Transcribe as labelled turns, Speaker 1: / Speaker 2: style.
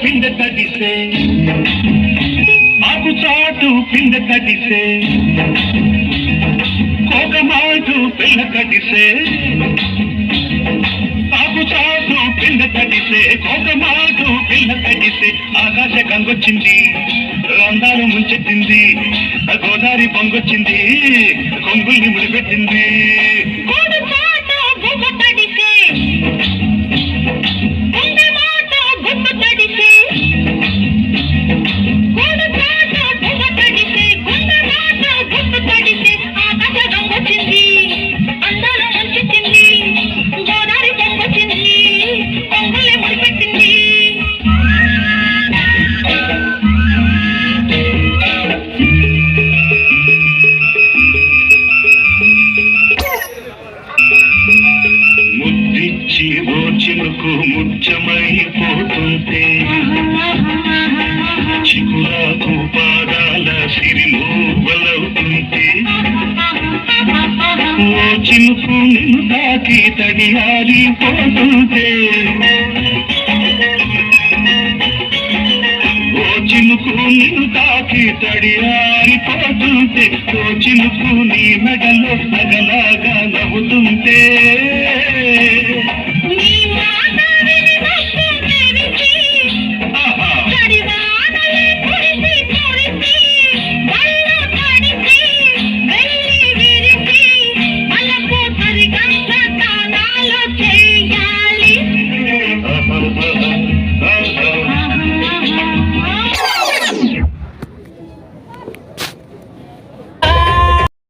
Speaker 1: పిండ తడిసే ఆకు చాటు పిండ తడిసే కోకమాటు పిల్ల కడిసే ఆకు చాటు పిండ తడిసే కోకమాటు పిల్ల కడిసే ఆకాశ గంగొచ్చింది అందాలు ముంచెత్తింది గోదావరి పొంగొచ్చింది కొంగుల్ని ముడిపెట్టింది ముద్దిచ్చి చినుకు ముచ్చమైపోతుంటే చిగురాకు పాదాల సిరిమూవలవుతుంటే ఓ చినుకు నిన్ను దాకి తడియారిపోతుంటే ఓ చినుకు నిన్ను తాకి తడియారిపోతుంటే ఓ చినుకు నీ మెడలో నగలాగా నవ్వుతుంటే